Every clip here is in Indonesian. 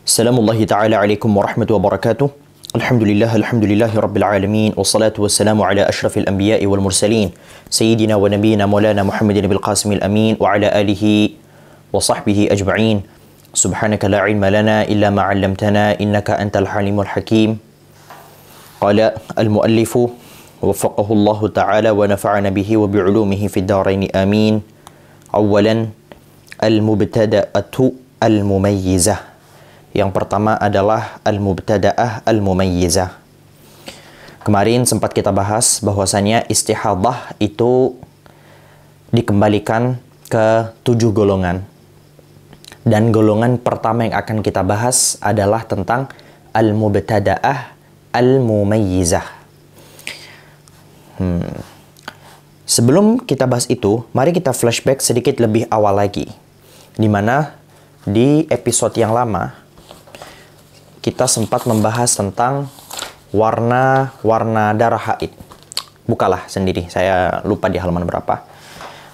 Assalamualaikum ta'ala alaikum warahmatullahi wabarakatuh. Alhamdulillahi rabbil alamin. Wassalatu wassalamu ala ashrafil anbiya'i wal mursalin. Sayyidina wa nabiyina maulana Muhammadin bil qasimil amin. Wa ala alihi wa sahbihi ajma'in. Subhanaka la ilma lana illa ma 'allamtana innaka antal halimul hakim. Qala al-muallifu waffaqahu Allah ta'ala wa nafa'ana bihi wa bi'ulumihi fid darain amin. Awalan al-mubtada'atu al-mumayyizah. Yang pertama adalah al-mubtada'ah al-mumayyizah. Kemarin sempat kita bahas bahwasanya istihadah itu dikembalikan ke 7 golongan. Dan golongan pertama yang akan kita bahas adalah tentang al-mubtada'ah al-mumayyizah. Sebelum kita bahas itu, mari kita flashback sedikit lebih awal lagi. Di mana di episode yang lama kita sempat membahas tentang warna darah haid. Bukalah sendiri, saya lupa di halaman berapa.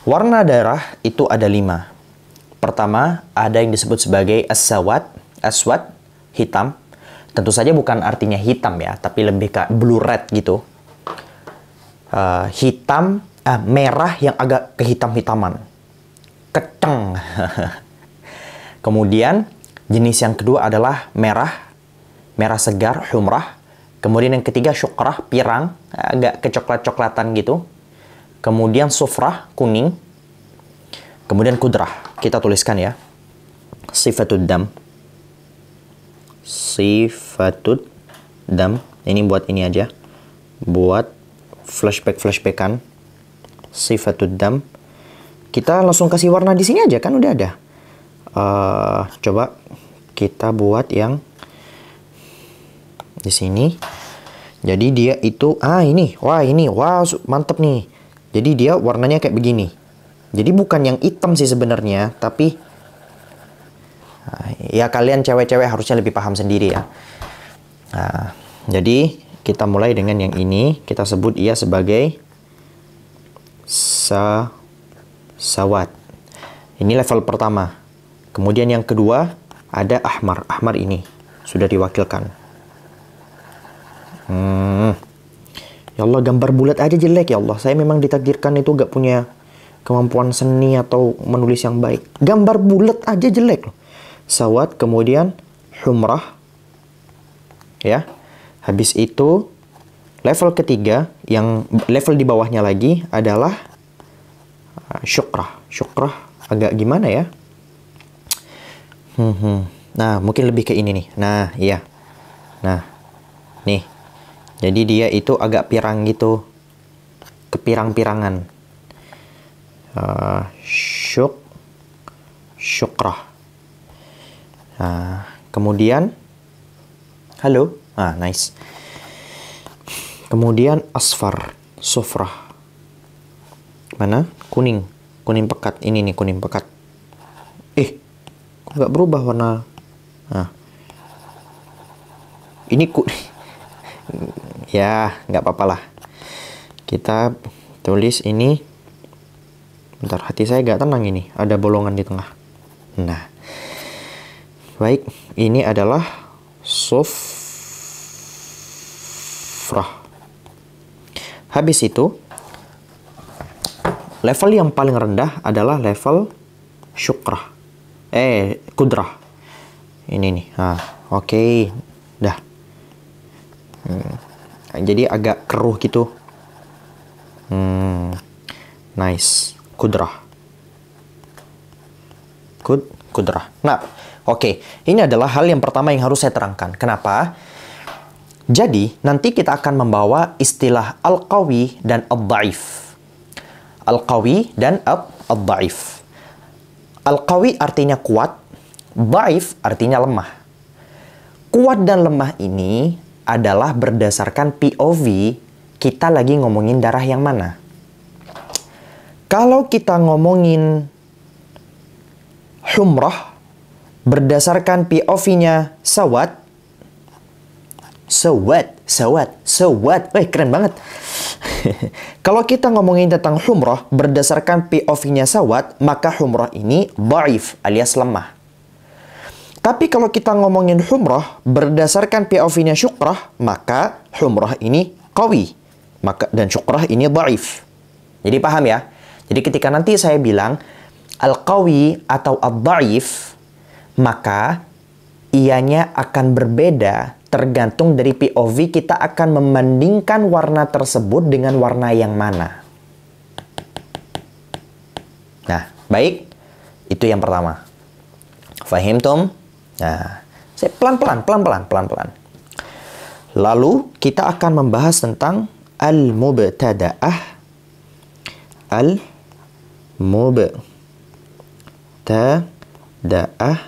Warna darah itu ada 5. Pertama, ada yang disebut sebagai aswad, hitam. Tentu saja bukan artinya hitam ya, tapi lebih ke blue red gitu. Merah yang agak kehitam-hitaman. Keceng. Kemudian, jenis yang kedua adalah merah segar, humrah. Kemudian yang ketiga syukrah, pirang, agak kecoklat-coklatan gitu. Kemudian sufrah, kuning. Kemudian kudrah, kita tuliskan ya. Sifatud dam. Ini buat ini aja. Buat flashback-flashbackan. Sifatud dam. Kita langsung kasih warna di sini aja kan udah ada. Coba kita buat yang di sini. Jadi dia itu ini. Wah, mantep nih. Jadi dia warnanya kayak begini. Jadi bukan yang hitam sih sebenarnya, tapi ya kalian cewek-cewek harusnya lebih paham sendiri ya. Jadi kita mulai dengan yang ini, kita sebut ia sebagai sawat. Ini level pertama. Kemudian yang kedua ada ahmar. Ahmar ini sudah diwakilkan. Ya Allah, gambar bulat aja jelek ya Allah. Saya memang ditakdirkan itu gak punya kemampuan seni atau menulis yang baik. Gambar bulat aja jelek loh. Sawat, kemudian humrah. Ya. Habis itu level ketiga, yang level di bawahnya lagi adalah syukrah. Syukrah agak gimana ya? Nah, mungkin lebih ke ini nih. Nah, iya. Nah, nih. Jadi dia itu agak pirang gitu. Kepirang-pirangan. Syukrah. Nah, kemudian halo. Nice. Kemudian asfar, sufrah. Mana? Kuning. Kuning pekat. Ini nih kuning pekat. Kok nggak berubah warna? Ini ya, nggak apa-apa lah. Kita tulis ini. Bentar, hati saya nggak tenang ini. Ada bolongan di tengah. Nah. Baik, ini adalah sufrah. Habis itu, level yang paling rendah adalah level syukrah. Kudrah. Ini nih. Oke. Dah. Jadi agak keruh gitu. Nice. Kudrah. Kudrah. Nah, oke. Ini adalah hal yang pertama yang harus saya terangkan. Kenapa? Jadi, nanti kita akan membawa istilah al-qawi dan ad-dhaif. Al-qawi dan ad-dhaif. Al-qawi artinya kuat, dhaif artinya lemah. Kuat dan lemah ini adalah berdasarkan POV kita lagi ngomongin darah yang mana. Kalau kita ngomongin humrah, berdasarkan POV-nya sawat. Keren banget. Kalau kita ngomongin tentang humrah, berdasarkan POV-nya sawat, maka humrah ini dhaif alias lemah. Tapi kalau kita ngomongin humrah berdasarkan POV-nya syukrah, maka humrah ini qawi, dan syukrah ini dhaif. Jadi paham ya? Jadi ketika nanti saya bilang al-qawi atau ad-dhaif, maka ianya akan berbeda tergantung dari POV kita akan membandingkan warna tersebut dengan warna yang mana. Nah, baik. Itu yang pertama. Fahimtum? Nah, saya pelan-pelan. Lalu kita akan membahas tentang al-mubtada'ah. Al-mubtada'ah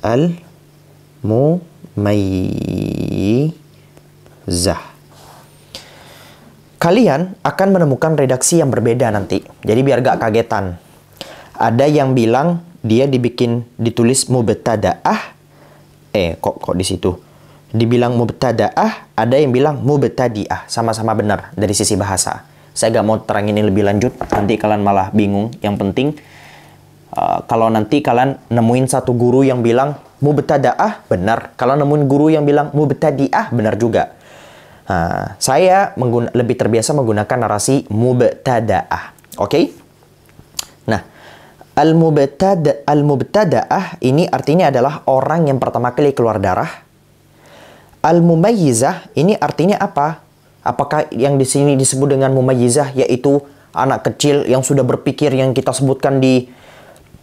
al-mumayyizah. Kalian akan menemukan redaksi yang berbeda nanti. Jadi biar gak kagetan. Ada yang bilang dia ditulis mubtada'ah. Kok di situ? Dibilang mubtada'ah, ada yang bilang mubtadi'ah. Sama-sama benar dari sisi bahasa. Saya gak mau terangin ini lebih lanjut. Nanti kalian malah bingung. Yang penting kalau nanti kalian nemuin satu guru yang bilang mubtada'ah, benar. Kalau nemuin guru yang bilang mubtadi'ah, benar juga. Saya lebih terbiasa menggunakan narasi mubtada'ah. Oke? Nah, al-mubtada'ah ini artinya adalah orang yang pertama kali keluar darah. Al-mumayyizah ini artinya apa? Apakah yang di sini disebut dengan mumayyizah yaitu anak kecil yang sudah berpikir yang kita sebutkan di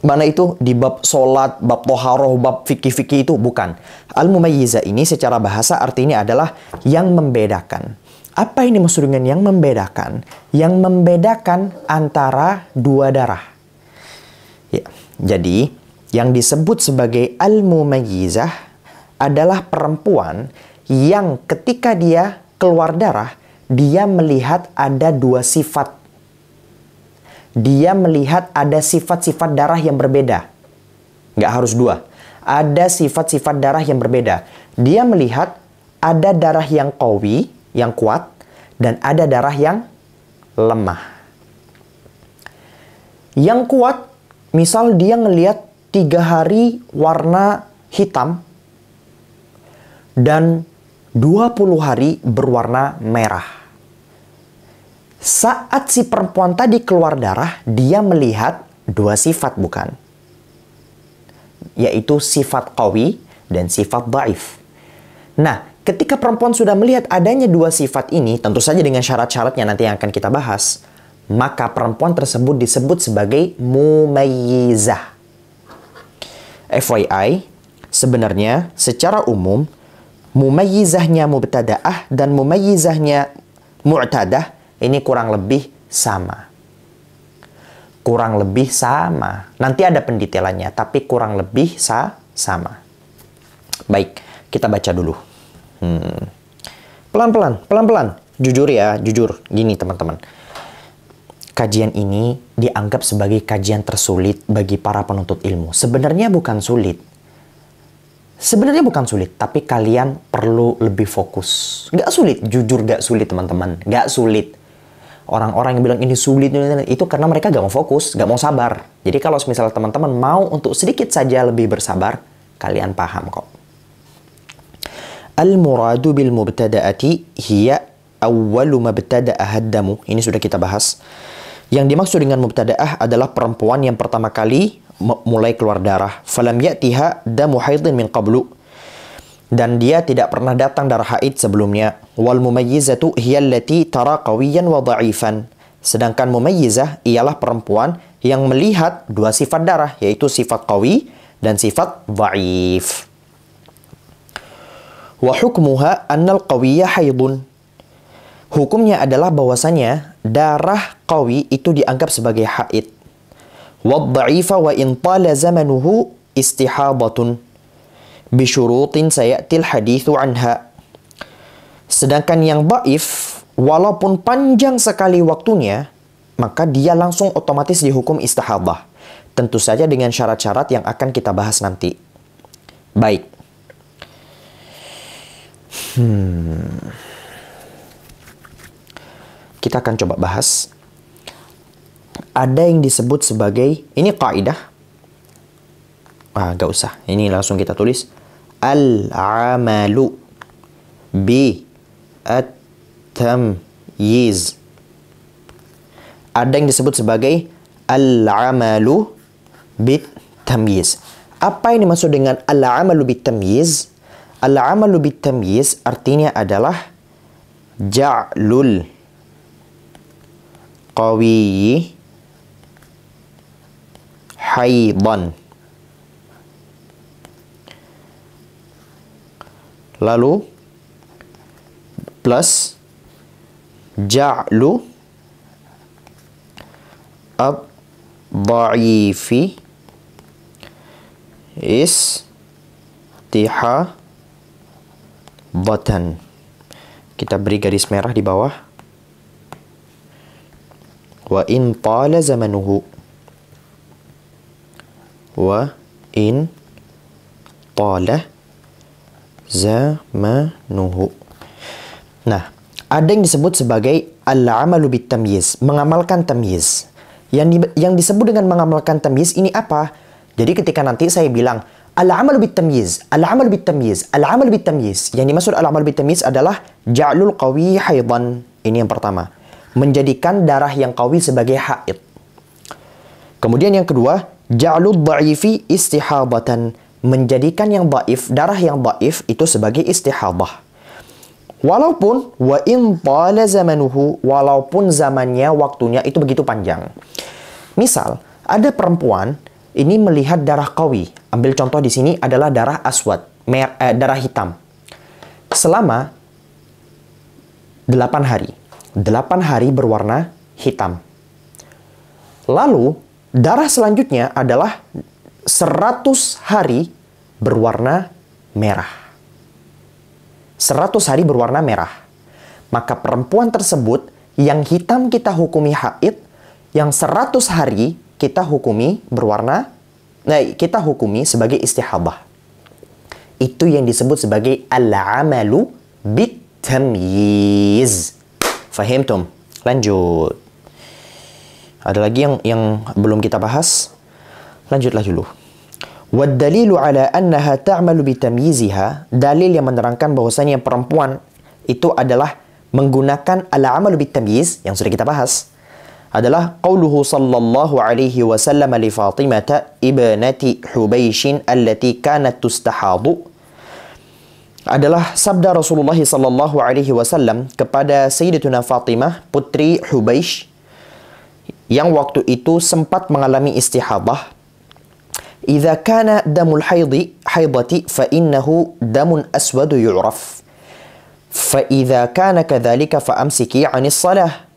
mana itu? Di bab solat, bab toharoh, bab fikih-fikih itu? Bukan. Al-mumayyizah ini secara bahasa artinya adalah yang membedakan. Apa ini maksud dengan yang membedakan? Yang membedakan antara dua darah. Ya, jadi yang disebut sebagai al-mumayyizah adalah perempuan yang ketika dia keluar darah, dia melihat ada dua sifat. Dia melihat ada sifat-sifat darah yang berbeda. Nggak harus dua. Ada sifat-sifat darah yang berbeda. Dia melihat ada darah yang qawi, yang kuat, dan ada darah yang lemah. Yang kuat, misal dia ngelihat 3 hari warna hitam, dan 20 hari berwarna merah. Saat si perempuan tadi keluar darah, dia melihat dua sifat, bukan? Yaitu sifat qawi dan sifat dhaif. Nah, ketika perempuan sudah melihat adanya dua sifat ini, tentu saja dengan syarat-syaratnya nanti yang akan kita bahas, maka perempuan tersebut disebut sebagai mumayyizah. FYI, sebenarnya secara umum, mumayyizahnya mubtada'ah dan mumayyizahnya mu'tadah ini kurang lebih sama. Kurang lebih sama. Nanti ada pendetailannya, tapi kurang lebih sama. Baik, kita baca dulu. Pelan-pelan. Jujur ya, jujur. Gini teman-teman. Kajian ini dianggap sebagai kajian tersulit bagi para penuntut ilmu. Sebenarnya bukan sulit, tapi kalian perlu lebih fokus. Gak sulit, jujur gak sulit teman-teman. Gak sulit. Orang-orang yang bilang ini sulit, itu karena mereka gak mau fokus, gak mau sabar. Jadi kalau misalnya teman-teman mau untuk sedikit saja lebih bersabar, kalian paham kok. Al-muradu bil mubtada'ati hiya awwalu mabtada'a haddamu. Ini sudah kita bahas. Yang dimaksud dengan mubtada'ah adalah perempuan yang pertama kali mulai keluar darah. Falam ya'tiha damu haidin min qablu. Dan dia tidak pernah datang darah haid sebelumnya. Wal mumayyizatu hiya allati tara qawiyan wa dha'ifan. Sedangkan mumayyizah ialah perempuan yang melihat dua sifat darah, yaitu sifat qawi dan sifat dha'if. Wa hukmuha annal qawiyya haidun. Hukumnya adalah bahwasanya darah qawi itu dianggap sebagai haid. Wa dha'ifa wa in tala zamanuhu istihadatun. Bisyurutin sayatil hadithu anha. Sedangkan yang dhaif, walaupun panjang sekali waktunya, maka dia langsung otomatis dihukum istihadah. Tentu saja dengan syarat-syarat yang akan kita bahas nanti. Baik. Kita akan coba bahas. Ada yang disebut sebagai, ini kaidah. Gak usah. Ini langsung kita tulis. Al-amalu bi at-tamyiz. Ada yang disebut sebagai al-amalu bit-tamyiz. Apa yang dimaksud dengan al-amalu bit-tamyiz? Al-amalu bit-tamyiz artinya adalah ja'lul qawiyyi haidan. Lalu plus ja'lu ad-dha'ifi istihadatan. Kita beri garis merah di bawah. Wa in tala zamanuhu. Wa in tala zamanuhu. Nah, ada yang disebut sebagai al-amalu bit-tamyiz, mengamalkan tamyiz. Yang disebut dengan mengamalkan tamyiz ini apa? Jadi ketika nanti saya bilang al-amalu bit-tamyiz, al-amalu bit-tamyiz, al-amalu bit-tamyiz, yang dimaksud al-amalu bit-tamyiz adalah ja'lul qawi haidan. Ini yang pertama, menjadikan darah yang qawi sebagai haid. Kemudian yang kedua, ja'lul dha'ifi istihadatan, menjadikan yang dhaif, darah yang dhaif itu sebagai istihadah. Walaupun wa in tala zamanuhu, walaupun zamannya, waktunya itu begitu panjang. Misal, ada perempuan ini melihat darah qawi. Ambil contoh di sini adalah darah aswad, darah hitam. Selama 8 hari. 8 hari berwarna hitam. Lalu, darah selanjutnya adalah 100 hari berwarna merah. 100 hari berwarna merah. Maka perempuan tersebut yang hitam kita hukumi haid, yang 100 hari kita hukumi kita hukumi sebagai istihadah. Itu yang disebut sebagai al-amalu bit-tamyiz. Fahimtum? Lanjut. Ada lagi yang belum kita bahas? Lanjutlah dulu. Wad-dalilu ala annaha ta'malu bitamyiziha, dalil yang menerangkan bahwasanya perempuan itu adalah menggunakan al-amalu bitamyiz yang sudah kita bahas adalah qauluhu sallallahu alaihi wasallam li Fatimah ibnati Hubaisy allati kanat tustahadu, adalah sabda Rasulullah sallallahu alaihi wasallam kepada Sayyidatuna Fatimah putri Hubaisy yang waktu itu sempat mengalami istihadah. Idza kana damul haidati fa innahu damun aswad yu'raf. Fa idza kana kadzalika fa amsiki 'anis shalah.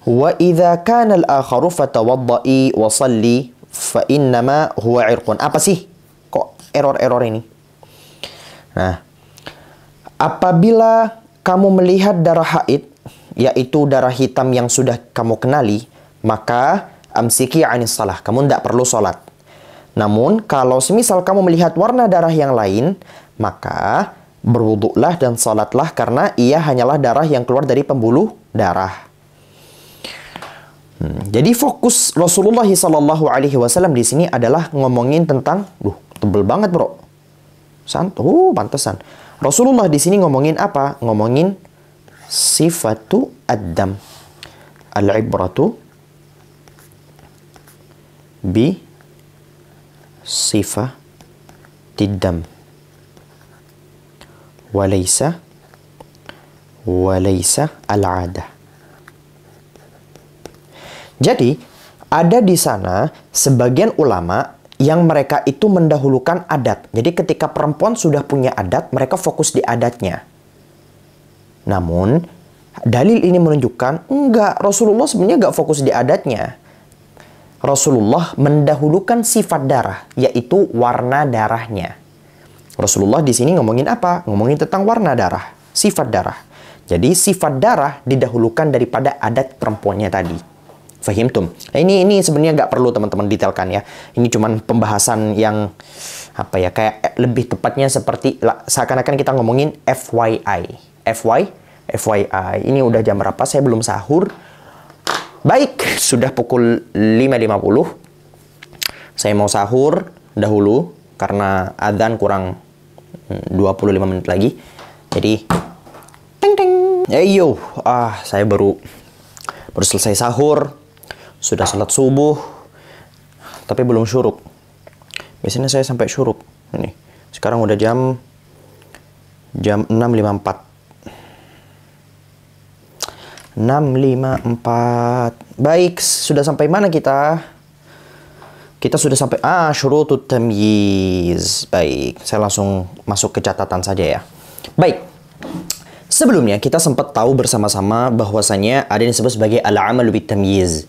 Wa idza kana al-akharu fatawaddai wa shalli fa innama huwa 'irqun. Apa sih? Kok error-error ini? Nah, apabila kamu melihat darah haid, yaitu darah hitam yang sudah kamu kenali, maka amsiki 'anis shalah. Kamu tidak perlu sholat. Namun, kalau semisal kamu melihat warna darah yang lain, maka berwuduklah dan salatlah karena ia hanyalah darah yang keluar dari pembuluh darah. Jadi fokus Rasulullah SAW di sini adalah ngomongin tentang, tebel banget bro. Pantesan. Rasulullah di sini ngomongin apa? Ngomongin sifatu ad-dam. Al-ibratu bi sifah tiddam walaysa al-'adah. Jadi ada di sana sebagian ulama yang mereka itu mendahulukan adat. Jadi ketika perempuan sudah punya adat, mereka fokus di adatnya. Namun dalil ini menunjukkan enggak, Rasulullah sebenarnya enggak fokus di adatnya. Rasulullah mendahulukan sifat darah, yaitu warna darahnya. Rasulullah di sini ngomongin apa? Ngomongin tentang warna darah, sifat darah. Jadi sifat darah didahulukan daripada adat perempuannya tadi. Fahimtum? Ini sebenarnya nggak perlu teman-teman detailkan ya. Ini cuman pembahasan yang kayak lebih tepatnya seperti seakan-akan kita ngomongin FYI. FYI. Ini udah jam berapa? Saya belum sahur. Baik, sudah pukul 5.50. Saya mau sahur dahulu. karena adzan kurang 25 menit lagi. Jadi ting ting. Saya baru selesai sahur, sudah salat subuh, tapi belum syuruk. Biasanya saya sampai syuruk. Ini sekarang udah jam 6.54. Baik, sudah sampai mana kita? Kita sudah sampai syurutut tamyiz. Baik, saya langsung masuk ke catatan saja ya. Baik. Sebelumnya kita sempat tahu bersama-sama bahwasanya ada yang disebut sebagai al-amalu bit tamyiz,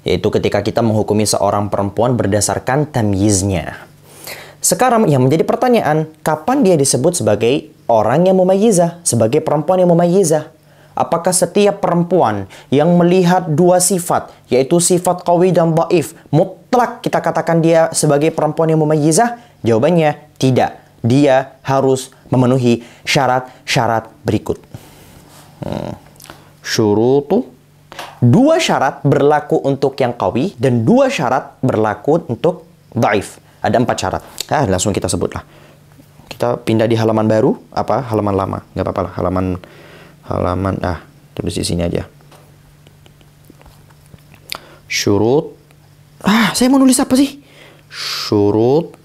yaitu ketika kita menghukumi seorang perempuan berdasarkan tamyiznya. Sekarang yang menjadi pertanyaan, kapan dia disebut sebagai orang yang mumayyizah, sebagai perempuan yang mumayyizah? Apakah setiap perempuan yang melihat dua sifat, yaitu sifat qawi dan dhaif, mutlak kita katakan dia sebagai perempuan yang mumayyizah? Jawabannya tidak. Dia harus memenuhi syarat-syarat berikut. Syurutu. Dua syarat berlaku untuk yang qawi dan dua syarat berlaku untuk dhaif. Ada 4 syarat. Langsung kita sebutlah. Kita pindah di halaman baru, halaman lama. Nggak apa-apa lah, halaman tulis di sini aja. Syurut. Saya mau nulis apa sih? Syurut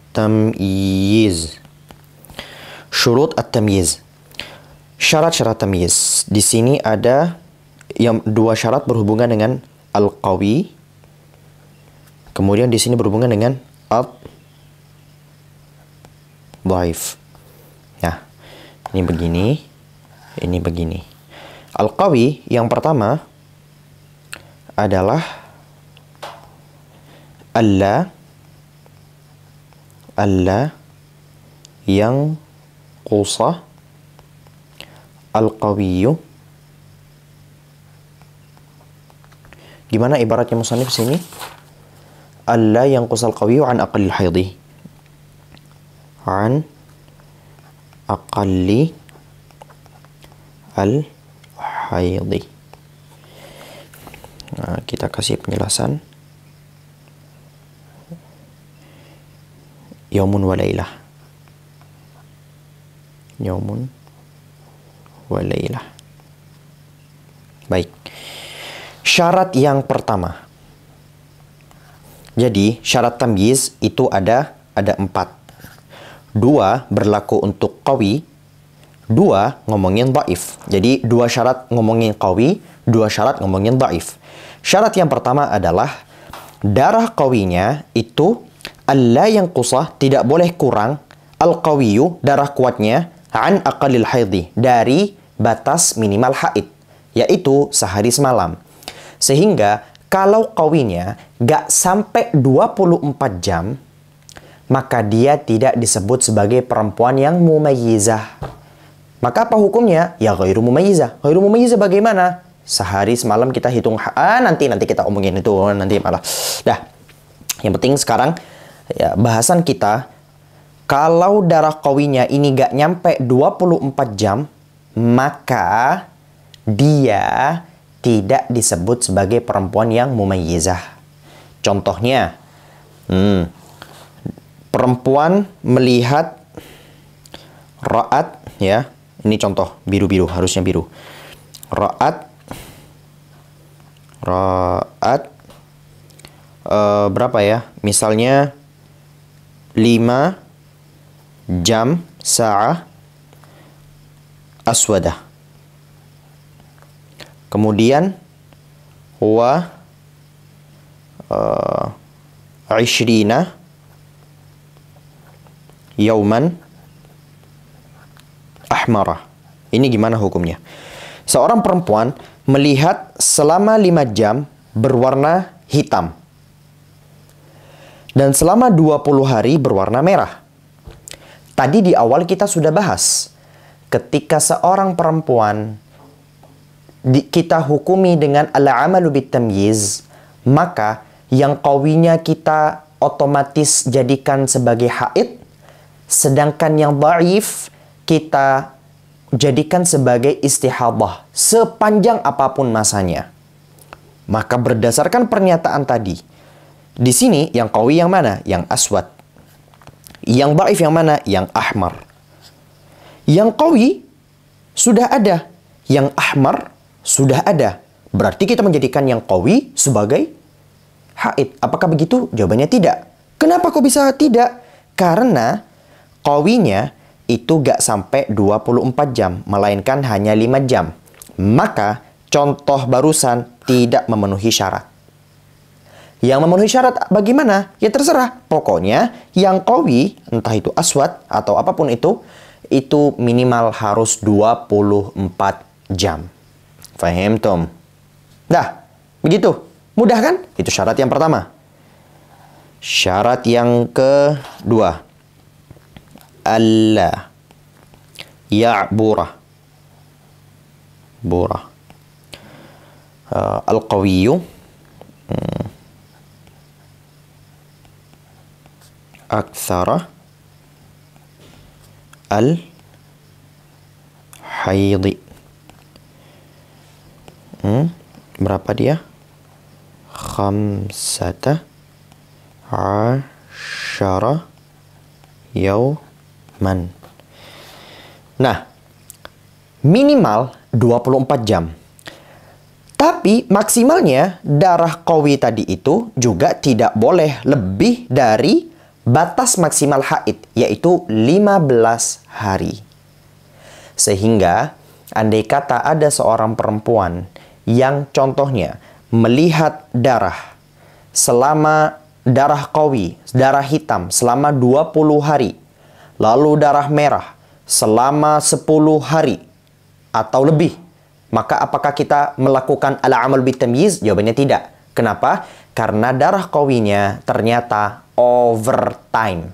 at-tamyiz. Syurut at-tamyiz. Syarat-syarat tamyiz. Di sini ada yang 2 syarat berhubungan dengan al-qawi. Kemudian di sini berhubungan dengan ad-dhaif. Nah, ini begini. Al-qawi yang pertama adalah alla yang qusah al-qawiyyu. Gimana ibaratnya musannif sini? Alla yang qusah al-qawiyyu an aqallil haidhi. An aqalli al-haidhi. Nah, kita kasih penjelasan. Yaumun wa laylah. Yaumun wa laylah. Baik. Syarat yang pertama. Jadi, syarat tamyiz itu ada 4. 2 berlaku untuk qawi, 2 ngomongin dhaif. Jadi 2 syarat ngomongin qawi, 2 syarat ngomongin dhaif. Syarat yang pertama adalah darah qawinya itu alla yang qusah, tidak boleh kurang, al-qawiyyu, darah kuatnya, an aqallil haidhi, dari batas minimal haid, yaitu sehari semalam. Sehingga kalau qawinya gak sampai 24 jam, maka dia tidak disebut sebagai perempuan yang mumayyizah. Maka apa hukumnya? Ya ghairu mumayyizah. Ghairu mumayyizah bagaimana? Sehari semalam kita hitung. Nanti kita omongin itu nanti malah. Yang penting sekarang ya, bahasan kita, kalau darah qawinya ini gak nyampe 24 jam, maka dia tidak disebut sebagai perempuan yang mumayyizah. Contohnya, perempuan melihat ra'at, ya, ini contoh biru-biru, harusnya biru. Ra'at berapa ya? Misalnya 5 jam sa'ah aswadah. Kemudian wa 20 yauman ahmarah. Ini gimana hukumnya? Seorang perempuan melihat selama 5 jam berwarna hitam. Dan selama 20 hari berwarna merah. Tadi di awal kita sudah bahas. Ketika seorang perempuan kita hukumi dengan al-amalu bit tamyiz, maka yang qawinya kita otomatis jadikan sebagai haid, sedangkan yang dhaif kita jadikan sebagai istihadah sepanjang apapun masanya. Maka berdasarkan pernyataan tadi, Di sini yang qawi yang mana? Yang aswad. Yang dhaif yang mana? Yang ahmar. Yang qawi sudah ada. Yang ahmar sudah ada. Berarti kita menjadikan yang qawi sebagai haid. Apakah begitu? Jawabannya tidak. Kenapa kok bisa tidak? Karena qawinya itu gak sampai 24 jam, melainkan hanya 5 jam. Maka contoh barusan tidak memenuhi syarat. Yang memenuhi syarat bagaimana? Ya terserah. Pokoknya yang qawi, entah itu aswad atau apapun itu minimal harus 24 jam. Fahim, Tom? Dah, begitu. Mudah kan? Itu syarat yang pertama. Syarat yang kedua. Alla ya'bura. Al-qawiyyu aktsara al-haidhi. Berapa dia? Khamsata asyara yauman. Nah, minimal 24 jam. Tapi maksimalnya darah qawi tadi itu juga tidak boleh lebih dari batas maksimal haid, yaitu 15 hari. Sehingga andai kata ada seorang perempuan yang contohnya melihat darah selama darah qawi, darah hitam selama 20 hari, lalu darah merah selama 10 hari atau lebih, maka apakah kita melakukan al-amal bitamyiz? Jawabannya tidak. Kenapa? Karena darah qawinya ternyata overtime,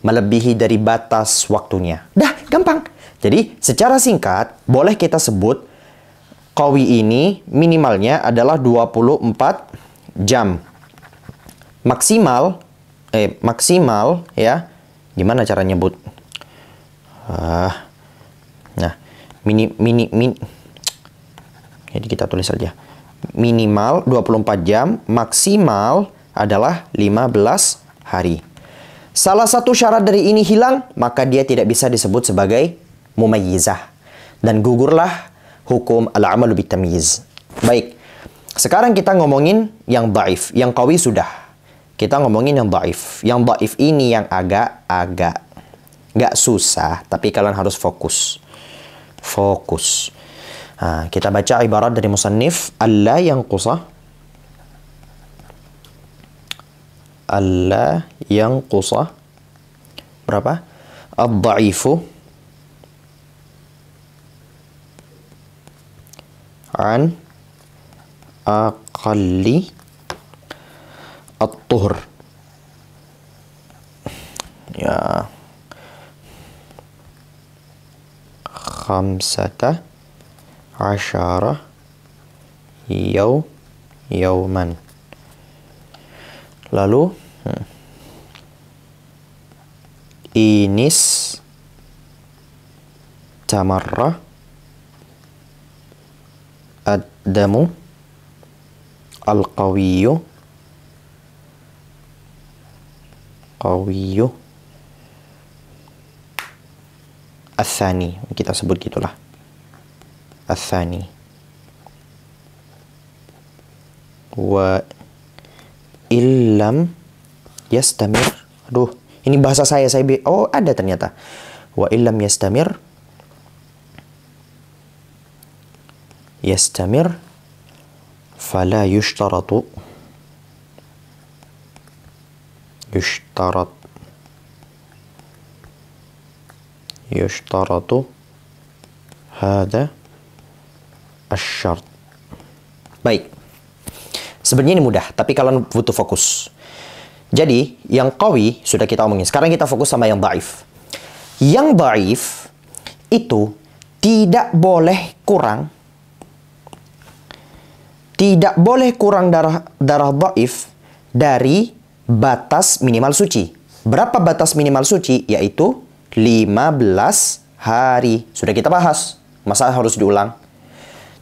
melebihi dari batas waktunya. Dah, gampang. Jadi, secara singkat, boleh kita sebut qawi ini minimalnya adalah 24 jam. Maksimal ya. Gimana cara nyebut? Nah, jadi kita tulis saja. Minimal 24 jam, maksimal adalah 15 hari. Salah satu syarat dari ini hilang, maka dia tidak bisa disebut sebagai mumayyizah. Dan gugurlah hukum al-amalu bitamyiz. Baik, sekarang kita ngomongin yang dhaif. Yang qawi sudah. Kita ngomongin yang dhaif. Yang dhaif ini yang agak nggak susah, tapi kalian harus fokus. Kita baca ibarat dari musannif. Alla yanqusa berapa? Ad-dha'ifu an aqalli at-tuhur. Ya, khamsata asyara yauman. Lalu inis tamarra ad-damu al-qawiyyu as-tsani, kita sebut gitulah, as-tsani. Wa illam yastamir. Aduh, ini bahasa saya oh ada ternyata. Wa illam yastamir fala yushtaratu hada asyart. Baik. Sebenarnya ini mudah, tapi kalian butuh fokus. Jadi, yang qawi sudah kita omongin. Sekarang kita fokus sama yang dhaif. Yang dhaif itu tidak boleh kurang darah dhaif dari batas minimal suci. Berapa batas minimal suci? Yaitu 15 hari. Sudah kita bahas. Masa harus diulang?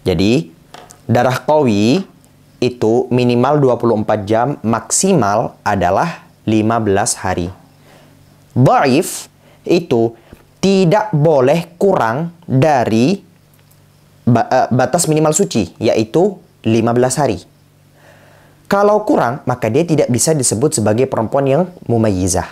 Jadi, darah qawi itu minimal 24 jam, maksimal adalah 15 hari. Dhaif itu tidak boleh kurang dari batas minimal suci, yaitu 15 hari. Kalau kurang, maka dia tidak bisa disebut sebagai perempuan yang mumayyizah.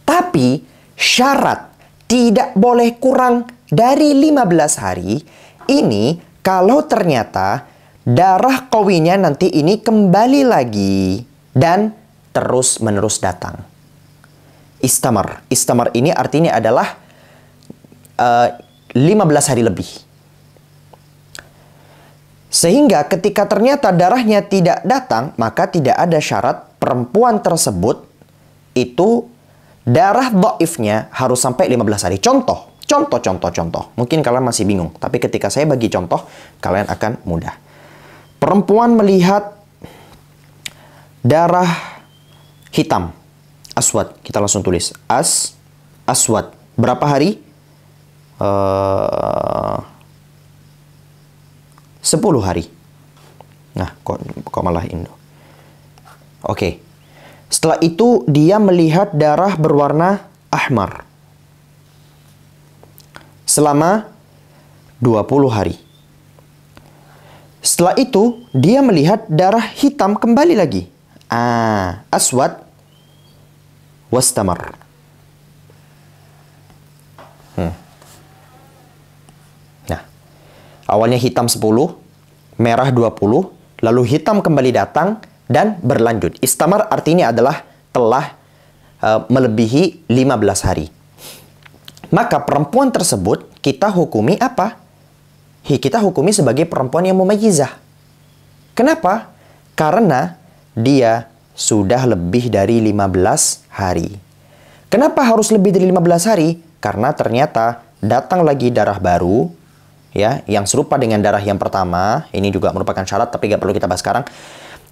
Tapi syarat tidak boleh kurang dari 15 hari ini kalau ternyata darah qawinya nanti ini kembali lagi dan terus-menerus datang. Istamar. Istamar ini artinya adalah 15 hari lebih. Sehingga ketika ternyata darahnya tidak datang, maka tidak ada syarat perempuan tersebut itu darah dhaifnya harus sampai 15 hari. Contoh. Mungkin kalian masih bingung, tapi ketika saya bagi contoh, kalian akan mudah. Perempuan melihat darah hitam, aswad. Kita langsung tulis. Aswad. Berapa hari? 10 hari. Nah, kok malah Indo. Oke. Setelah itu dia melihat darah berwarna ahmar selama 20 hari. Setelah itu dia melihat darah hitam kembali lagi. Aswad wastamar. Nah, awalnya hitam 10, merah 20, lalu hitam kembali datang dan berlanjut. Istamar artinya adalah telah melebihi 15 hari. Maka perempuan tersebut kita hukumi apa? Kita hukumi sebagai perempuan yang mumayyizah. Kenapa? Karena dia sudah lebih dari 15 hari. Kenapa harus lebih dari 15 hari? Karena ternyata datang lagi darah baru, ya, yang serupa dengan darah yang pertama. Ini juga merupakan syarat, tapi nggak perlu kita bahas sekarang.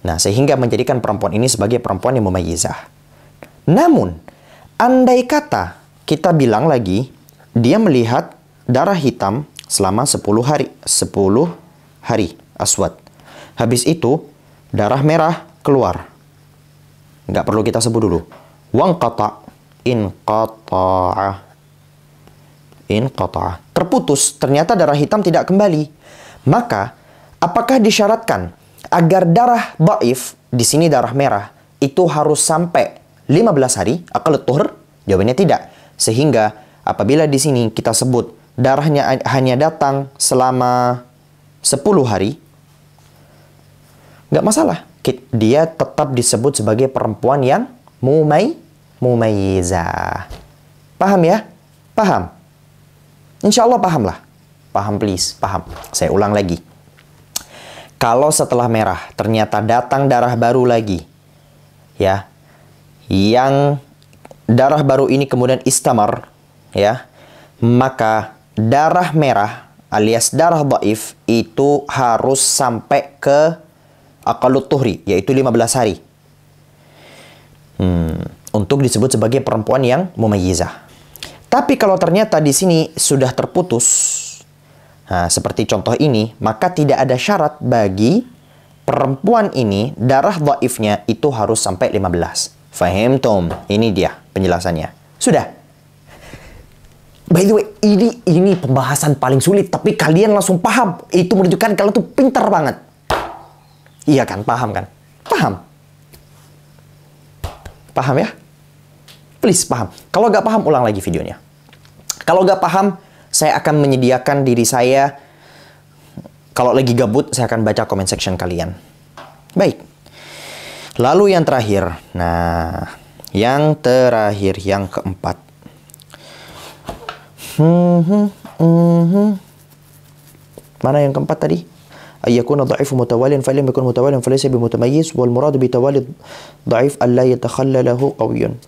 Nah, sehingga menjadikan perempuan ini sebagai perempuan yang mumayyizah. Namun, andai kata kita bilang lagi, dia melihat darah hitam selama 10 hari, aswad. Habis itu, darah merah keluar. Nggak perlu kita sebut dulu. Inqata'a. Terputus, ternyata darah hitam tidak kembali. Maka, apakah disyaratkan agar darah dhaif, di sini darah merah, itu harus sampai 15 hari, aqallut tuhur? Jawabannya tidak. Sehingga apabila di sini kita sebut darahnya hanya datang selama 10 hari, nggak masalah. Dia tetap disebut sebagai perempuan yang mumayyizah. Paham ya? Paham? Insya Allah paham lah. Paham please, paham. Saya ulang lagi. Kalau setelah merah ternyata datang darah baru lagi, ya, yang darah baru ini kemudian istamar, ya, maka darah merah alias darah dhaif itu harus sampai ke aqallut tuhri, yaitu 15 hari. Untuk disebut sebagai perempuan yang mumayyizah. Tapi kalau ternyata di sini sudah terputus, nah, seperti contoh ini, maka tidak ada syarat bagi perempuan ini darah dhaifnya itu harus sampai 15. Fahimtum? Ini dia penjelasannya. Sudah. By the way, ini pembahasan paling sulit, tapi kalian langsung paham. Itu menunjukkan kalian tuh pintar banget. Iya kan? Paham kan? Paham? Paham ya? Please paham. Kalau nggak paham, ulang lagi videonya. Kalau nggak paham, saya akan menyediakan diri saya. Kalau lagi gabut, saya akan baca comment section kalian. Baik. Lalu yang terakhir. Nah, yang terakhir, yang keempat. Mana yang keempat tadi? Ayyakuna dha'ifu mutawalian fa lam yakun mutawalian fa laysa bimutamayyiz wal murad bi tawali dha'if alla yatakhallalahu qawiyyun.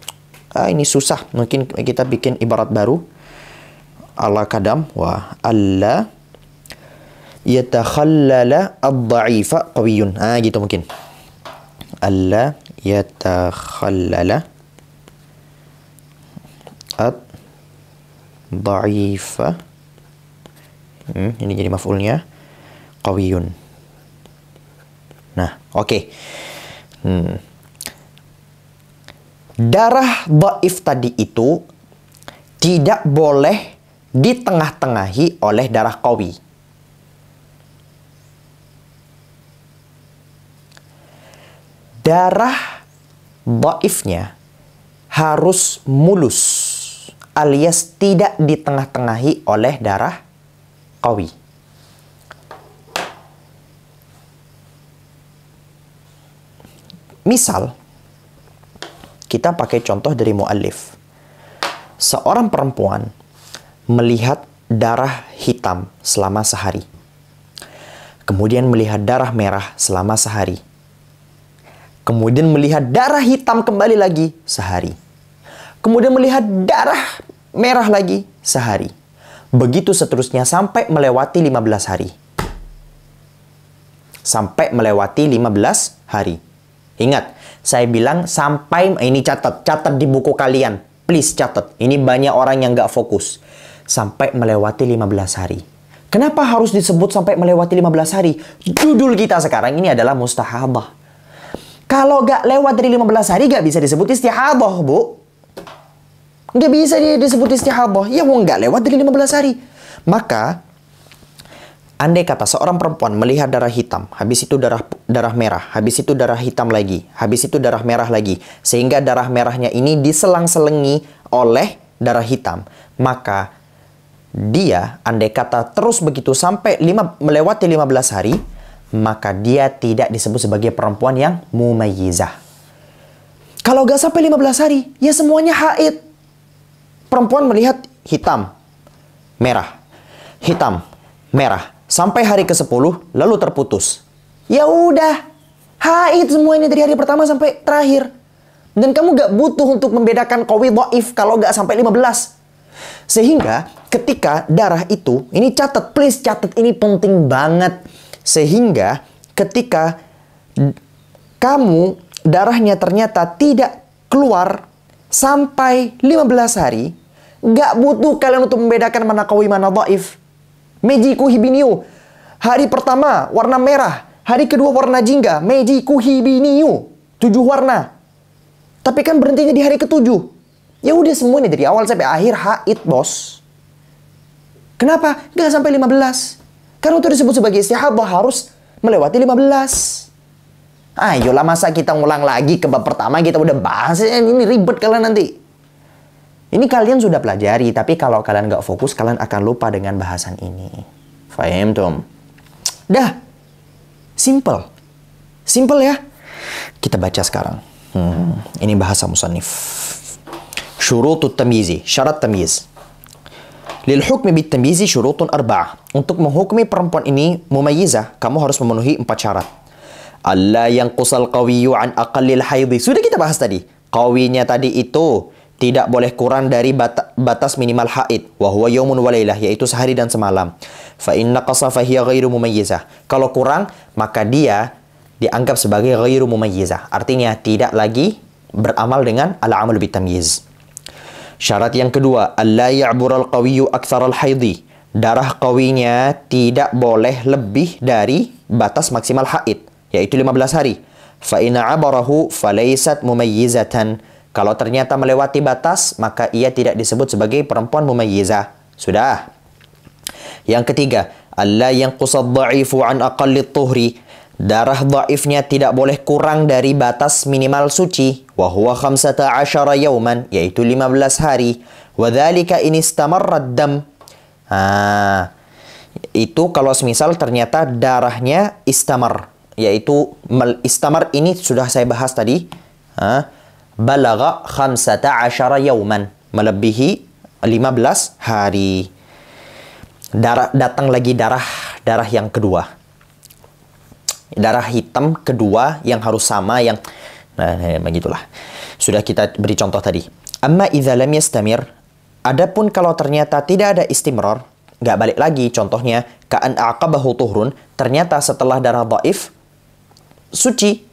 Ini susah. Mungkin kita bikin ibarat baru. Ala kadam wa alla yatakhallala ad-dha'ifa qawiyyun. Gitu mungkin. Alla yatakhallala ad-dha'ifa. Ini jadi maf'ulnya qawiyyun. Nah, Oke. Darah dhaif tadi itu tidak boleh ditengah-tengahi oleh darah qawi. Darah dhaifnya harus mulus alias tidak ditengah-tengahi oleh darah qawi. Misal, kita pakai contoh dari muallif. Seorang perempuan melihat darah hitam selama sehari. Kemudian melihat darah merah selama sehari. Kemudian melihat darah hitam kembali lagi sehari. Kemudian melihat darah merah lagi sehari. Begitu seterusnya sampai melewati 15 hari. Sampai melewati 15 hari. Ingat, saya bilang sampai, ini catat di buku kalian. Please catat. Ini banyak orang yang nggak fokus. Sampai melewati 15 hari. Kenapa harus disebut sampai melewati 15 hari? Judul kita sekarang ini adalah mustahadah. Kalau nggak lewat dari 15 hari, nggak bisa disebut istihadah, Bu. Nggak bisa disebut istihadah. Ya, nggak lewat dari 15 hari. Maka, andai kata seorang perempuan melihat darah hitam, habis itu darah merah, habis itu darah hitam lagi, habis itu darah merah lagi, sehingga darah merahnya ini diselang-selengi oleh darah hitam, maka dia, andai kata terus begitu sampai melewati 15 hari, maka dia tidak disebut sebagai perempuan yang mumayyizah. Kalau gak sampai 15 hari, ya semuanya haid. Perempuan melihat hitam, merah, hitam, merah, sampai hari ke-10, lalu terputus. Ya udah, haid semua ini dari hari pertama sampai terakhir. Dan kamu gak butuh untuk membedakan qawi dhaif kalau gak sampai 15. Sehingga ketika darah itu, ini catat, please catat, ini penting banget. Sehingga ketika kamu darahnya ternyata tidak keluar sampai 15 hari, gak butuh kalian untuk membedakan mana qawi mana dhaif. Meji kuhibiniu. Hari pertama warna merah, hari kedua warna jingga. Meji kuhibiniu. 7 warna. Tapi kan berhentinya di hari ke-7. Ya udah semuanya dari awal sampai akhir haid, bos. Kenapa? Gak sampai 15. Karena itu disebut sebagai istihadah harus melewati 15. Ayolah, masa kita ngulang lagi ke bab pertama, kita udah bahas, ini ribet kalian nanti. Ini kalian sudah pelajari, tapi kalau kalian nggak fokus, kalian akan lupa dengan bahasan ini. Fahim, Tom? Dah. Simple. Simple ya. Kita baca sekarang. Ini bahasa musannif. Syurutut tamyizi. Syarat tamyiz. Lil hukmi bit tamyizi syurutun arba'ah. Untuk menghukumi perempuan ini mumayyizah, kamu harus memenuhi 4 syarat. Alla yanqusal qawiyyu an aqallil haidhi. Sudah kita bahas tadi. Qawinya tadi itu tidak boleh kurang dari batas minimal haid. Wa huwa yaumun wa lailah, yaitu sehari dan semalam. Fa inna qasa fa hiya ghairu mumayyizah. Kalau kurang, maka dia dianggap sebagai ghairu mumayyizah. Artinya tidak lagi beramal dengan al-amal bitamyiz. Syarat yang kedua, alla ya'bural qawiyyu aktsaral haidhi. Darah qawinya tidak boleh lebih dari batas maksimal haid, yaitu 15 hari. Fa in 'abarahu falaysat mumayyizatan. Kalau ternyata melewati batas, maka ia tidak disebut sebagai perempuan mumayyizah. Sudah. Yang ketiga, alla yanqusad dha'ifu an aqallit tuhri. Darah dhaifnya tidak boleh kurang dari batas minimal suci. Wa huwa 15 yauman, yaitu 15 hari. Wa dzalika in istamarrad dam. Itu kalau semisal ternyata darahnya istamar, yaitu istamar ini sudah saya bahas tadi. Balagha 15 yauman, melebihi 15 hari. Datang lagi darah yang kedua. Darah hitam kedua yang harus sama, yang begitulah. Sudah kita beri contoh tadi. Amma idza lam yastamir, adapun kalau ternyata tidak ada istimrar, nggak balik lagi, contohnya ka'an aqabahu tuhrun, ternyata setelah darah dhaif suci,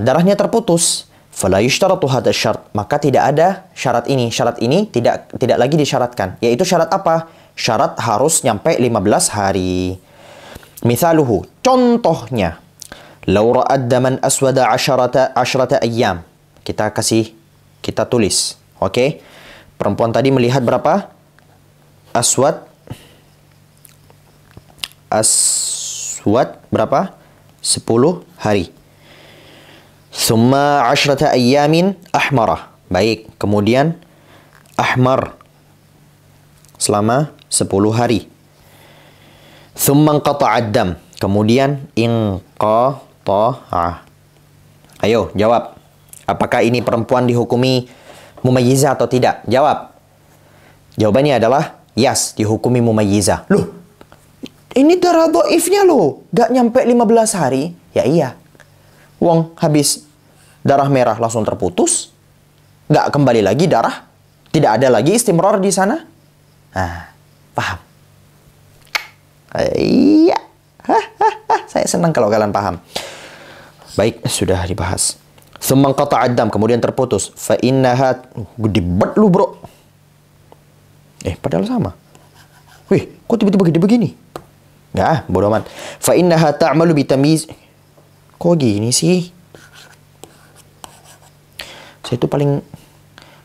darahnya terputus, fala yushtaratu hadha syart, maka tidak ada syarat ini. Syarat ini tidak lagi disyaratkan. Yaitu syarat apa? Syarat harus nyampe 15 hari. Mithaluhu, contohnya, Lau ra'ad daman aswada asyrata ayyam. Kita tulis. Oke. Perempuan tadi melihat berapa? Aswad berapa? 10 hari. Thumma asyrata ayyamin ahmarah. Baik, kemudian ahmar selama 10 hari. Thumma inqata'ad dam. Kemudian inqata'a. Ayo, jawab. Apakah ini perempuan dihukumi mumayyizah atau tidak? Jawab. Jawabannya adalah yes, dihukumi mumayyizah. Loh, ini darah dhaifnya loh. Gak nyampe 15 hari. Ya iya. Wong habis darah merah langsung terputus. Gak kembali lagi darah. Tidak ada lagi istimrar di sana. Nah, paham? Iya. Saya senang kalau kalian paham. Baik, sudah dibahas. Tsumma qata'ad dam, kemudian terputus. Fa innaha gede bet lu, bro. Padahal sama. Wih, kok tiba-tiba gede begini? Nggak, bodo amat. Fa innaha ta'malu bitamyiz. Kok gini sih? Saya itu paling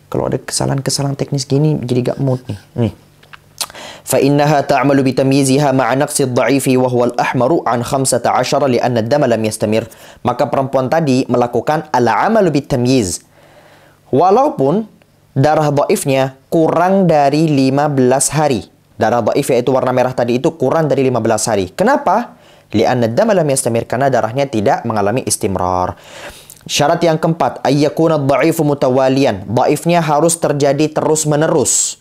kalau ada kesalahan-kesalahan teknis gini jadi gak mood nih. Nih. Fa innaha ta'malu bitamyiziha ma'a naqsi ad-dha'ifi wa huwa al-ahmaru an 15 li'anna ad-dam lam yastamir. Maka perempuan tadi melakukan al-amalu bitamyiz. Walaupun darah dhaifnya kurang dari 15 hari. Darah dhaif yaitu warna merah tadi itu kurang dari 15 hari. Kenapa? Li'anna ad-dam lam yastamir, karena darahnya tidak mengalami istimrar. Syarat yang keempat, ayyakuna ad-dha'ifu mutawalian. Dhaifnya harus terjadi terus-menerus.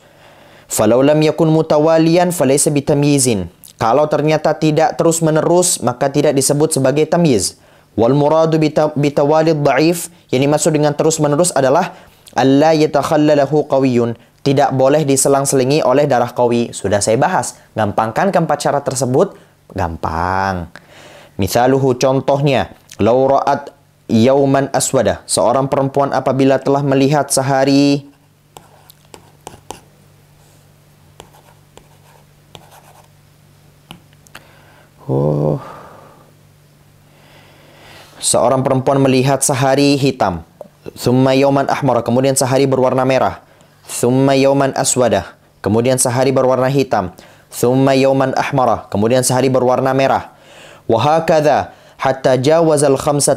Falau lam yakun mutawalian falaysa bitamyizin. Kalau ternyata tidak terus-menerus maka tidak disebut sebagai tamyiz. Wal muradu bitawali ad-dha'if, yang dimaksud dengan terus-menerus adalah alla yatakhallalahu qawiyyun. Tidak boleh diselang-selingi oleh darah qawi. Sudah saya bahas. Gampangkan keempat syarat tersebut? Gampang. Misaluhu, contohnya, law ra'at yauman aswada. Seorang perempuan apabila telah melihat sehari seorang perempuan melihat sehari hitam. Thumma yauman ahmara, kemudian sehari berwarna merah. Thumma yauman aswada, kemudian sehari berwarna hitam. Thumma yauman ahmara, kemudian sehari berwarna merah. Wa hakadha hatta jawazal 15.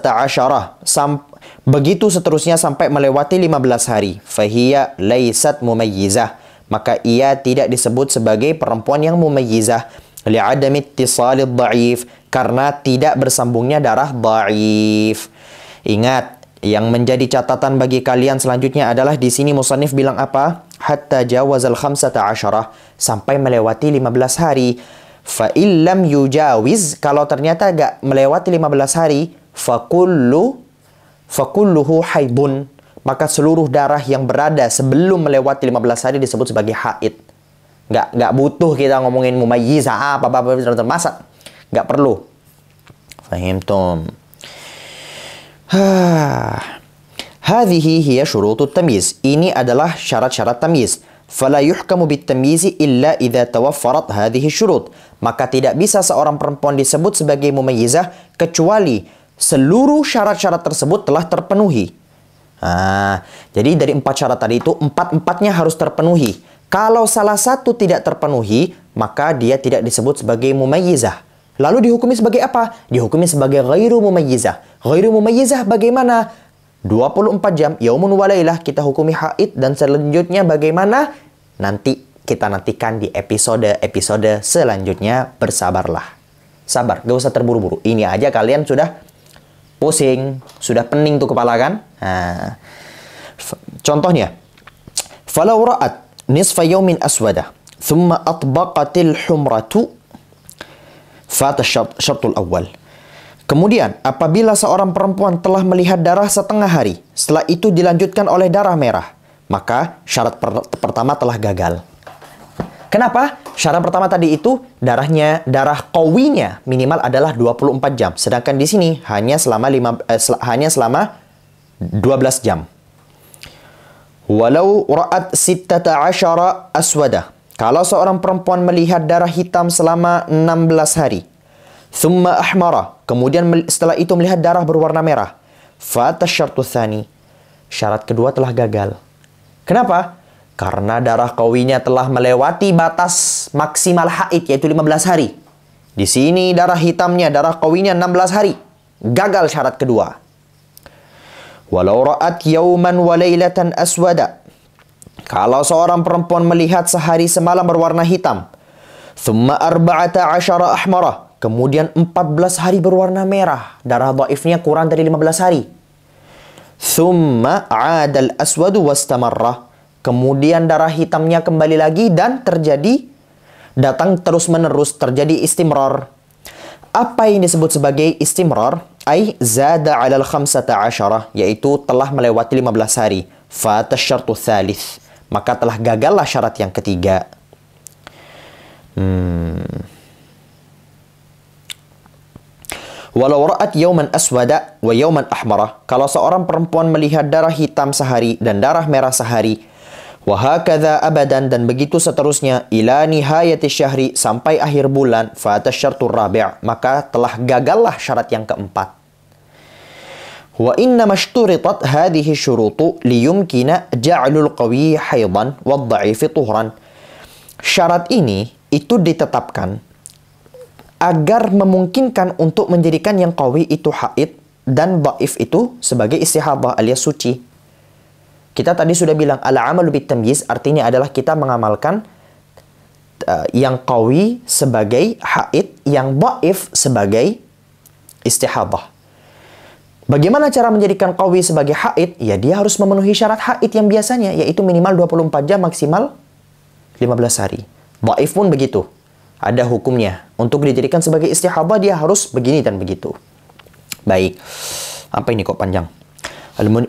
Begitu seterusnya sampai melewati 15 hari. Fahiya laysat mumayyizah, maka ia tidak disebut sebagai perempuan yang mumayyizah. Li'adami ittisalid dha'if, karena tidak bersambungnya darah dhaif. Ingat, yang menjadi catatan bagi kalian selanjutnya adalah di sini musannif bilang apa? Hatta jawazal 15, sampai melewati 15 hari. Fa illam yujawiz, kalau ternyata gak melewati 15 hari, fakulluhu haibun, maka seluruh darah yang berada sebelum melewati 15 hari disebut sebagai haid. Nggak butuh kita ngomongin mumayyizah apa masa nggak perlu. Fahimtum? Hadhihi hiya syurutut tamyiz. Ini adalah syarat-syarat tamyiz. Fala yuhkamu bitamyizi illa idza tawaffarat hadhihi syurut. Maka tidak bisa seorang perempuan disebut sebagai mumayyizah kecuali seluruh syarat-syarat tersebut telah terpenuhi. Jadi dari 4 syarat tadi itu 4-4-nya harus terpenuhi. Kalau salah satu tidak terpenuhi, maka dia tidak disebut sebagai mumayyizah. Lalu dihukumi sebagai apa? Dihukumi sebagai ghairu mumayyizah. Ghairu mumayyizah bagaimana? 24 jam, yaumun wa lailah, kita hukumi haid, dan selanjutnya bagaimana? Nanti kita nantikan di episode selanjutnya. Bersabarlah. Sabar, gak usah terburu-buru. Ini aja kalian sudah pusing, sudah pening tuh kepala kan? Contohnya, falau ra'at nisfa yaumin aswada thumma atbaqatil humratu fata syartul awal. Kemudian apabila seorang perempuan telah melihat darah setengah hari, setelah itu dilanjutkan oleh darah merah, maka syarat pertama telah gagal. Kenapa? Syarat pertama tadi itu darah qawinya minimal adalah 24 jam, sedangkan di sini hanya selama 12 jam. Walau ra'at 16 aswada. Kalau seorang perempuan melihat darah hitam selama 16 hari. Thumma ahmara, kemudian setelah itu melihat darah berwarna merah. Fata syartu tsani, syarat kedua telah gagal. Kenapa? Karena darah qawinya telah melewati batas maksimal haid, yaitu 15 hari. Di sini darah hitamnya, darah qawinya 16 hari. Gagal syarat kedua. Walau ra'at yawman wa laylatan aswada, kalau seorang perempuan melihat sehari semalam berwarna hitam. Thumma arba'ata asyara ahmara, kemudian 14 hari berwarna merah. Darah dhaifnya kurang dari 15 hari. Thumma 'adal aswadu wastamarra, kemudian darah hitamnya kembali lagi dan datang terus-menerus, terjadi istimrar. Apa yang disebut sebagai istimrar? Ay zada 'alal khamsata asyara, yaitu telah melewati 15 hari. Fata syartu tsalits, maka telah gagallah syarat yang ketiga. Walau ra'at yawman aswada wa yawman ahmara, kalau seorang perempuan melihat darah hitam sehari dan darah merah sehari, wa hakadha abadan, dan begitu seterusnya, ila nihayati syahri, sampai akhir bulan, fata syartur rabi', maka telah gagallah syarat yang keempat. Wa inna mashturitat hadhihi syurutu liyumkina ja'lul qawi haidan wa dha'ifi tuhran. Syarat ini itu ditetapkan agar memungkinkan untuk menjadikan yang qawi itu haid dan dhaif itu sebagai istihadah alias suci. Kita tadi sudah bilang al-amalu bitamyiz artinya adalah kita mengamalkan yang qawi sebagai haid, yang dhaif sebagai istihadah. Bagaimana cara menjadikan qawi sebagai haid? Ya dia harus memenuhi syarat haid yang biasanya, yaitu minimal 24 jam, maksimal 15 hari. Dhaif pun begitu. Ada hukumnya. Untuk dijadikan sebagai istihadah dia harus begini dan begitu. Baik. Apa ini kok panjang?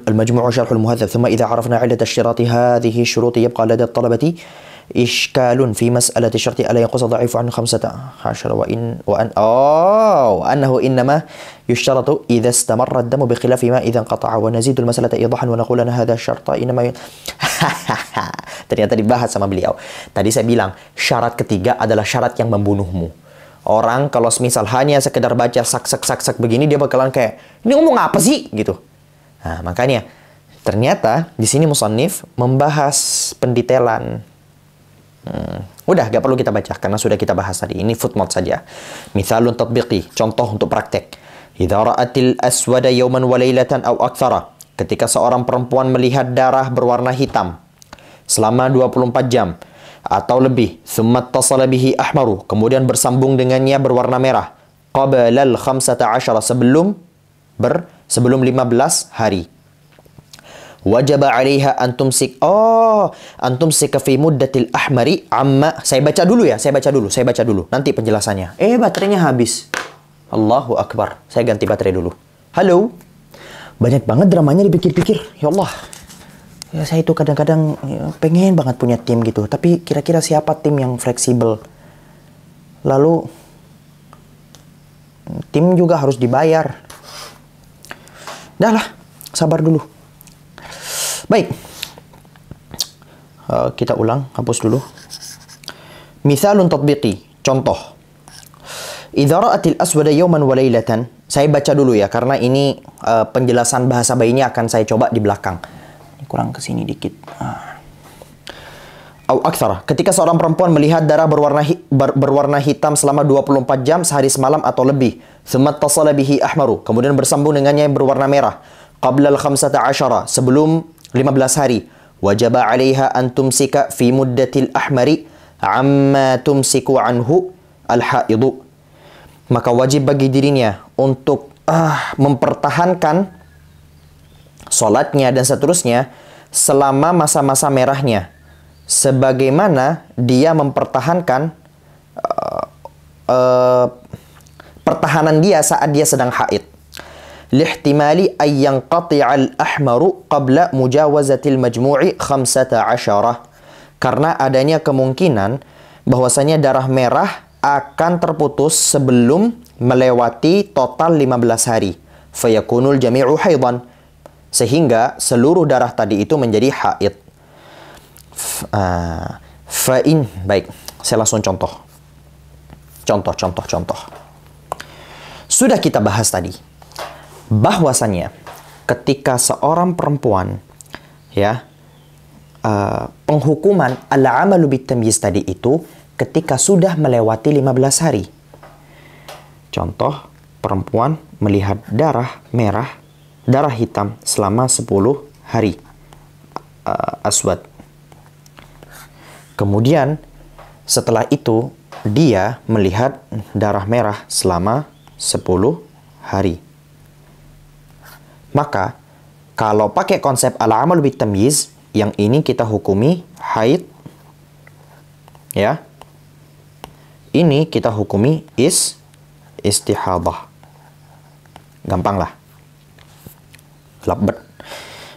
المجموع شرح المهذب. ثم إذا عرفنا علة اشتراط هذه الشروط يبقى لدى الطلبة إشكال في مسألة شرط ألا ينقص ضعيف عن 15 وأنه إنما يشترط إذا استمر الدم بخلاف ما إذا انقطع، ونزيد المسألة إيضاحا ونقول أن هذا الشرط إنما Ternyata dibahas sama beliau. Tadi saya bilang syarat ketiga adalah syarat yang membunuhmu. Orang kalau misal hanya sekedar baca sak begini, dia bakalan kayak, ini ngomong apa sih gitu. Nah, makanya ternyata di sini musannif membahas pendetailan. Udah gak perlu kita baca karena sudah kita bahas tadi. Ini footnote saja. Mithalun tatbiqi, contoh untuk praktek. Idza ra'atil aswada yawman wa laylatan aw aktsara, ketika seorang perempuan melihat darah berwarna hitam selama 24 jam atau lebih, thumma ittasala bihi ahmaru, kemudian bersambung dengannya berwarna merah, qabalal 15 sebelum 15 hari. Wajaba 'alaiha an tumsik fi muddatil ahmari amma. Saya baca dulu. Nanti penjelasannya. Baterainya habis. Allahu akbar. Saya ganti baterai dulu. Halo. Banyak banget dramanya dipikir-pikir. Ya Allah. Ya saya itu kadang-kadang pengen banget punya tim gitu, tapi kira-kira siapa tim yang fleksibel? Lalu tim juga harus dibayar. Dah lah, sabar dulu. Baik. Kita ulang, hapus dulu. Mithalun tatbiqi, contoh. Idza ra'atil aswada yawman wa laylatan. Saya baca dulu ya, karena ini penjelasan bahasa bayinya akan saya coba di belakang. Ini kurang ke sini dikit. Au aktsara, ketika seorang perempuan melihat darah berwarna hitam selama 24 jam sehari semalam atau lebih, tsumma ittasala bihi ahmaru, kemudian bersambung dengannya yang berwarna merah, qabla al-15 sebelum 15 hari, wajaba 'alaiha an tumsika fi muddatil ahmari amma tumsiku anhu al-haidu. Maka wajib bagi dirinya untuk mempertahankan salatnya dan seterusnya selama masa-masa merahnya, sebagaimana dia mempertahankan pertahanan dia saat dia sedang haid. Lihtimali ay yanqati'al ahmaru qabla mujawazatil majmu'i 15. Karena adanya kemungkinan bahwasanya darah merah akan terputus sebelum melewati total 15 hari. Fayakunul jami'u haidan. Sehingga seluruh darah tadi itu menjadi haid. Baik, saya langsung contoh. Sudah kita bahas tadi bahwasannya ketika seorang perempuan ya penghukuman al-amalu bitamyiz tadi itu ketika sudah melewati 15 hari. Contoh, perempuan melihat darah merah, darah hitam selama 10 hari. Aswad. Kemudian setelah itu dia melihat darah merah selama 10 hari. Maka kalau pakai konsep al-amal bitamyiz, yang ini kita hukumi haid, ya. Ini kita hukumi istihadah. Gampang lah. Labet.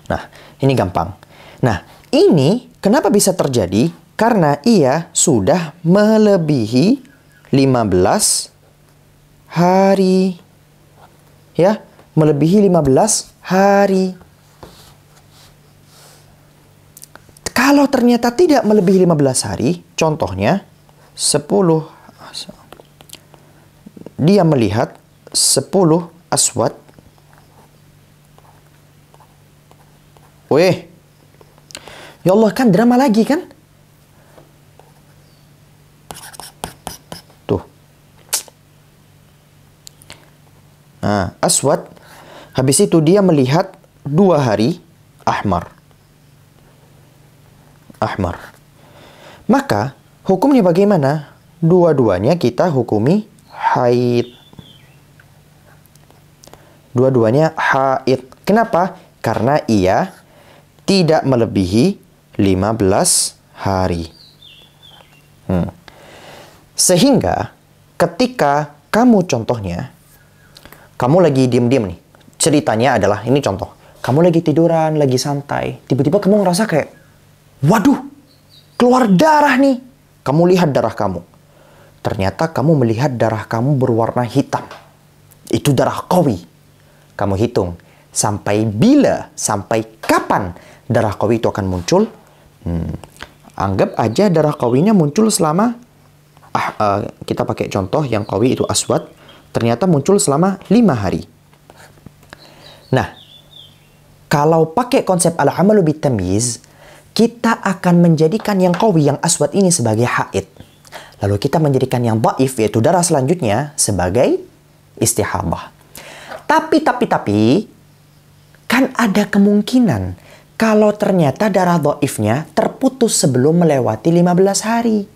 Nah, ini gampang. Nah, ini kenapa bisa terjadi? Karena ia sudah melebihi 15 hari. Ya, melebihi 15 hari. Kalau ternyata tidak melebihi 15 hari, contohnya 10, dia melihat 10 aswad. Weh, ya Allah, kan drama lagi kan? Tuh. Nah, aswad. Habis itu dia melihat 2 hari ahmar. Ahmar. Maka hukumnya bagaimana? Dua-duanya kita hukumi haid. Dua-duanya haid. Kenapa? Karena ia tidak melebihi 15 hari. Sehingga ketika kamu contohnya, kamu lagi diem-diem nih. Ceritanya adalah, ini contoh. Kamu lagi tiduran, lagi santai. Tiba-tiba kamu ngerasa kayak, waduh, keluar darah nih. Kamu lihat darah kamu. Ternyata kamu melihat darah kamu berwarna hitam. Itu darah qawi. Kamu hitung. Sampai bila, sampai kapan darah qawi itu akan muncul? Anggap aja darah qawinya muncul selama, kita pakai contoh yang qawi itu aswad. Ternyata muncul selama 5 hari. Nah, kalau pakai konsep al-amalu bitamyiz, kita akan menjadikan yang qawi, yang aswad ini sebagai haid. Lalu kita menjadikan yang dhaif, yaitu darah selanjutnya, sebagai istihadah. Tapi, kan ada kemungkinan kalau ternyata darah dhaifnya terputus sebelum melewati 15 hari.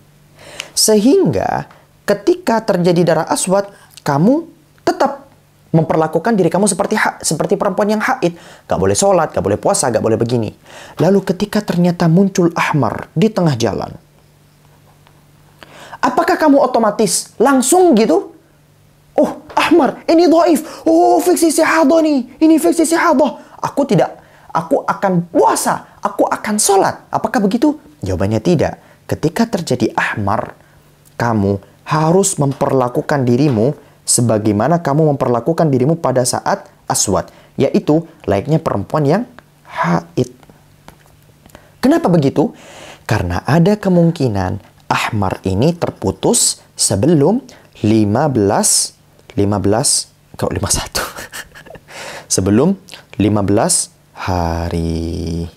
Sehingga ketika terjadi darah aswad, kamu tetap memperlakukan diri kamu seperti perempuan yang haid. Gak boleh sholat, gak boleh puasa, gak boleh begini. Lalu ketika ternyata muncul ahmar di tengah jalan, apakah kamu otomatis langsung gitu? Oh, ahmar, ini dhaif. Oh, fiksi istihadah nih. Ini fiksi istihadah. Aku akan puasa. Aku akan sholat. Apakah begitu? Jawabannya tidak. Ketika terjadi ahmar, kamu harus memperlakukan dirimu sebagaimana kamu memperlakukan dirimu pada saat aswad. Yaitu layaknya perempuan yang haid. Kenapa begitu? Karena ada kemungkinan ahmar ini terputus sebelum 51 sebelum 15 hari.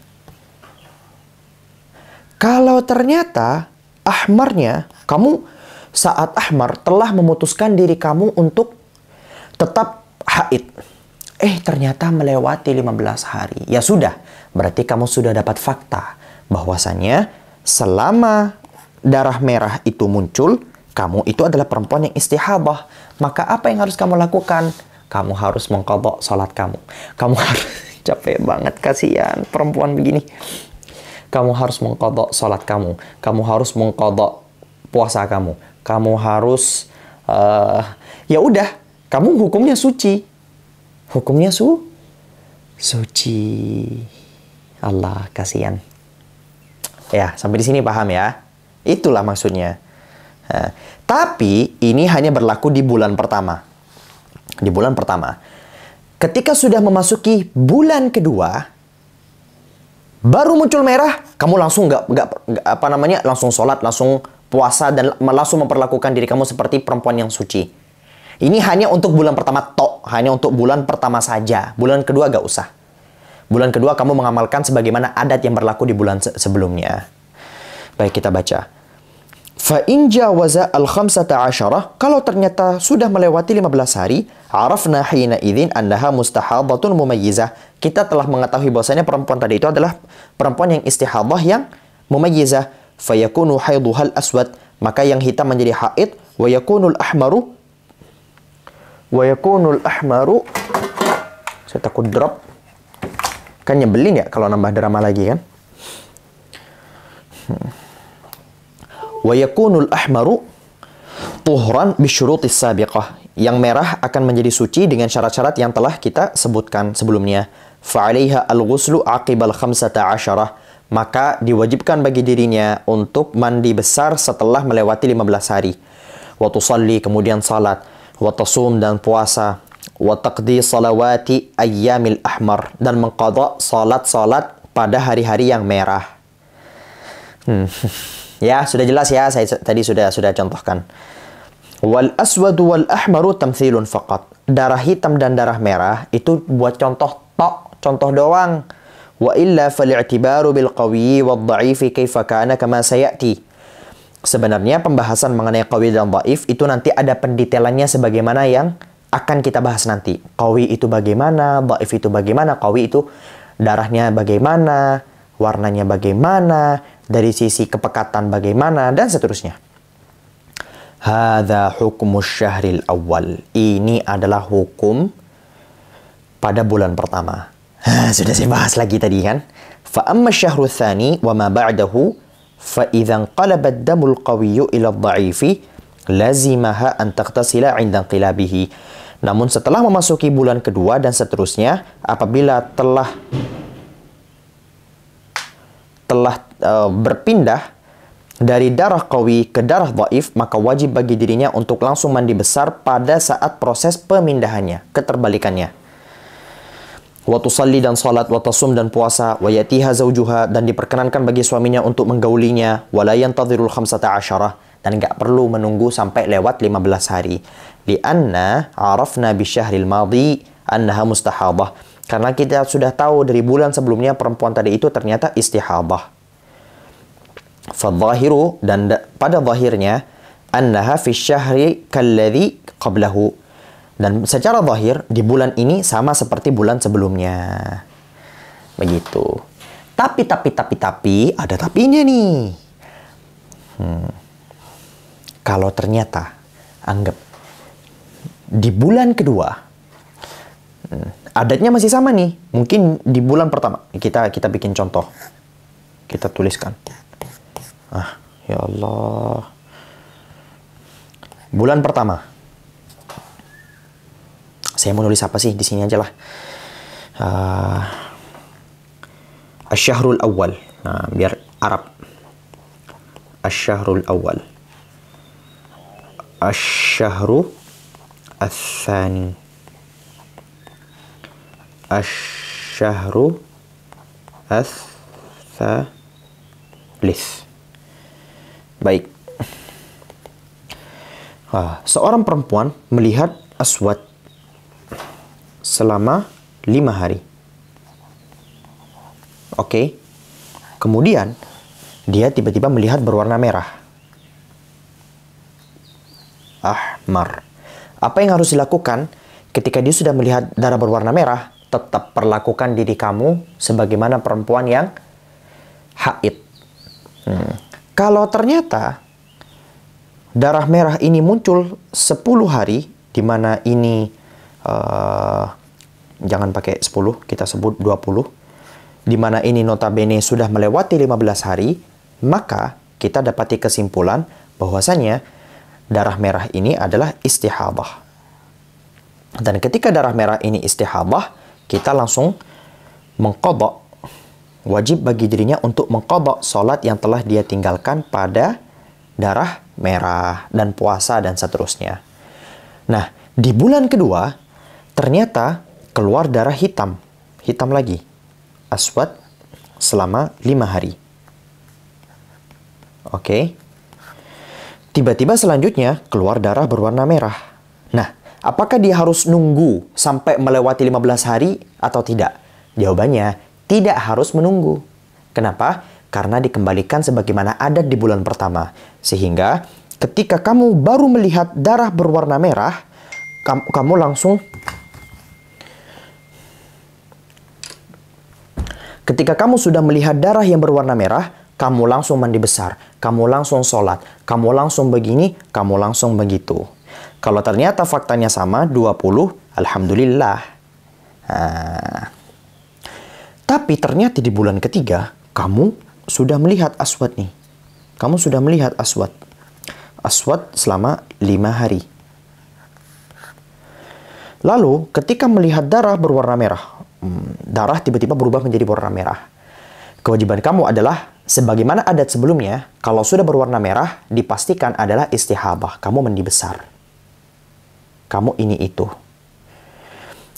Kalau ternyata ahmarnya, kamu saat ahmar telah memutuskan diri kamu untuk tetap haid, ternyata melewati 15 hari, ya sudah, berarti kamu sudah dapat fakta bahwasanya selama darah merah itu muncul, kamu itu adalah perempuan yang istihadah. Maka apa yang harus kamu lakukan? Kamu harus mengqadha salat kamu. Kamu harus, capek banget, kasihan perempuan begini. Kamu harus mengqadha salat kamu. Kamu harus mengqadha puasa kamu. Kamu harus, ya udah, kamu hukumnya suci. Hukumnya suci. Allah, kasihan. Ya, sampai di sini paham ya? Itulah maksudnya. Nah, tapi ini hanya berlaku di bulan pertama. Di bulan pertama. Ketika sudah memasuki bulan kedua, baru muncul merah, kamu langsung langsung sholat, langsung puasa, dan langsung memperlakukan diri kamu seperti perempuan yang suci. Ini hanya untuk bulan pertama hanya untuk bulan pertama saja. Bulan kedua gak usah. Bulan kedua kamu mengamalkan sebagaimana adat yang berlaku di bulan sebelumnya. Baik, kita baca. Fa in jawaza al-khamsata asyarah, kalau ternyata sudah melewati 15 hari, arafna hina idzin annaha mustahadatun mumayyizah. Kita telah mengetahui bahwasanya perempuan tadi itu adalah perempuan yang istihadah yang mumayyizah. Fa yakunu haiduhal aswad, maka yang hitam menjadi haid, wa yakunul ahmaru saya takut drop. Kan nyebelin ya kalau nambah drama lagi kan. Wa yakunul ahmaru tuhran bisyurutis sabiqah. Yang merah akan menjadi suci dengan syarat-syarat yang telah kita sebutkan sebelumnya. Fa 'alaiha al-ghuslu 'aqibal khamsata asyarah. Maka diwajibkan bagi dirinya untuk mandi besar setelah melewati 15 hari. Wa tusalli, kemudian salat, wa tasum, dan puasa, wa taqdi salawati ayyamil ahmar, dan mengqadha salat-salat pada hari-hari yang merah. Ya, sudah jelas ya, saya tadi sudah contohkan. Wal aswadu wal ahmaru tamthilun faqat. Darah hitam dan darah merah itu buat contoh doang. Wa illa fal'i'tibaru bil qawi wad dha'ifi kaifa kana kama sayati. Sebenarnya pembahasan mengenai qawi dan dhaif itu nanti ada pendetailannya sebagaimana yang akan kita bahas nanti. Qawi itu bagaimana, dhaif itu bagaimana, qawi itu darahnya bagaimana, warnanya bagaimana, dari sisi kepekatan bagaimana, dan seterusnya. Hadza hukmus syahril awal. Ini adalah hukum pada bulan pertama. Sudah saya bahas lagi tadi kan. Fa amma syahru tsani wa ma ba'dahu fa idza qalaba ad-damul qawiyyu ila ad-dha'ifi lazimaha an taghtasila 'inda inqilabihi. Namun setelah memasuki bulan kedua dan seterusnya, apabila telah berpindah dari darah qawi ke darah dhaif, maka wajib bagi dirinya untuk langsung mandi besar pada saat proses pemindahannya, keterbalikannya. Wa tusalli, dan salat, wa tasum, dan puasa, wa yatiha zaujuha, dan diperkenankan bagi suaminya untuk menggaulinya, wa la yantadhirul khamsata asyarah, dan enggak perlu menunggu sampai lewat 15 hari. Lianna arafna bisyahril madhi annaha mustahadah. Karena kita sudah tahu dari bulan sebelumnya perempuan tadi itu ternyata istihadah. Fadzahiru, dan pada zahirnya, annaha fi syahri kalladhi qablahu. Dan secara zahir di bulan ini sama seperti bulan sebelumnya. Begitu. Tapi ada tapinya nih. Kalau ternyata anggap di bulan kedua adatnya masih sama nih. Mungkin di bulan pertama kita bikin contoh. Kita tuliskan. Ya Allah. Bulan pertama. Saya mau nulis apa sih? Di sini aja lah. Asy-syahrul awal. Nah, biar Arab. Asy-syahrul awal. Asy-syahru ats-tsani. Asy-syahru ats-tsalits. Baik. Seorang perempuan melihat aswad selama 5 hari. Oke. Kemudian dia tiba-tiba melihat berwarna merah. Ahmar. Apa yang harus dilakukan ketika dia sudah melihat darah berwarna merah? Tetap perlakukan diri kamu sebagaimana perempuan yang haid. Kalau ternyata darah merah ini muncul 10 hari, di mana ini jangan pakai 10, kita sebut 20. Di mana ini notabene sudah melewati 15 hari, maka kita dapati kesimpulan bahwasanya darah merah ini adalah istihadah. Dan ketika darah merah ini istihadah, kita langsung mengqadha. Wajib bagi dirinya untuk mengqadha salat yang telah dia tinggalkan pada darah merah, dan puasa, dan seterusnya. Nah, di bulan kedua ternyata keluar darah hitam lagi, aswad, selama 5 hari. Oke. Tiba-tiba selanjutnya keluar darah berwarna merah. Nah, Apakah dia harus nunggu sampai melewati 15 hari atau tidak? Jawabannya, tidak harus menunggu. Kenapa? Karena dikembalikan sebagaimana adat di bulan pertama. Sehingga ketika kamu baru melihat darah berwarna merah, kamu langsung... Ketika kamu sudah melihat darah yang berwarna merah, kamu langsung mandi besar, kamu langsung sholat, kamu langsung begini, kamu langsung begitu. Kalau ternyata faktanya sama, 20, alhamdulillah. Tapi ternyata di bulan ketiga, kamu sudah melihat aswad nih. Kamu sudah melihat aswad. Aswad selama 5 hari. Lalu ketika melihat darah berwarna merah, darah tiba-tiba berubah menjadi warna merah. Kewajiban kamu adalah, sebagaimana adat sebelumnya, kalau sudah berwarna merah, dipastikan adalah istihabah. Kamu mandi besar. Kamu ini itu.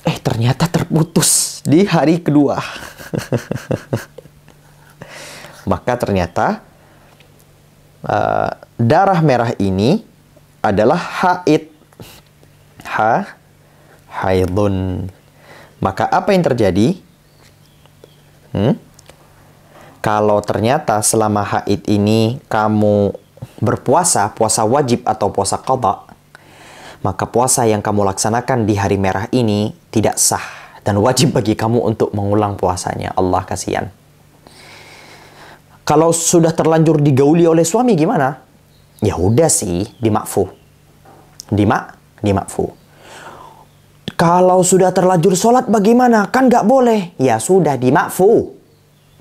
Ternyata terputus di hari kedua. Maka ternyata darah merah ini adalah haid. Haidun. Maka apa yang terjadi? Kalau ternyata selama haid ini kamu berpuasa, puasa wajib atau puasa qadha, maka puasa yang kamu laksanakan di hari merah ini tidak sah dan wajib bagi kamu untuk mengulang puasanya. Allah kasihan. Kalau sudah terlanjur digauli oleh suami gimana? Ya udah sih, dimakfu. Dimakfu. Kalau sudah terlanjur sholat bagaimana? Kan nggak boleh. Ya sudah, dimakfu.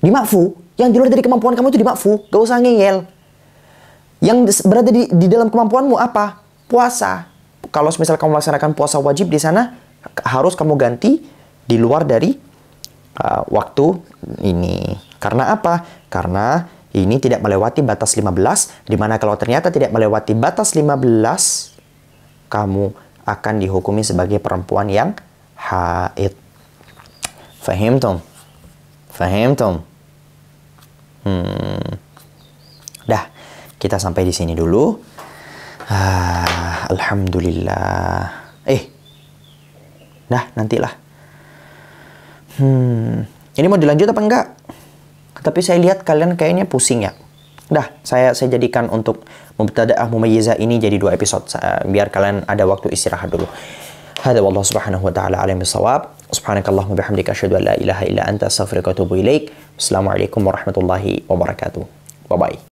Dimakfu. Yang di luar dari kemampuan kamu itu dimakfu. Gak usah ngeyel. Yang berada di dalam kemampuanmu apa? Puasa. Kalau misal kamu melaksanakan puasa wajib di sana, harus kamu ganti di luar dari waktu ini. Karena apa? Karena ini tidak melewati batas 15, di mana kalau ternyata tidak melewati batas 15, kamu akan dihukumi sebagai perempuan yang haid. Fahimtum? Dah, kita sampai di sini dulu. Alhamdulillah. Dah, nantilah. Ini mau dilanjut apa enggak? Tapi saya lihat kalian kayaknya pusing ya. Dah, saya jadikan untuk Mubtada'ah Mumayyizah ini jadi 2 episode. Biar kalian ada waktu istirahat dulu. Hada wallahu subhanahu wa ta'ala alim bisawab. Subhanakallahumma bihamdika asyhadu an la ilaha illa anta astaghfiruka wa atubu ilaik. Assalamualaikum warahmatullahi wabarakatuh. Bye-bye.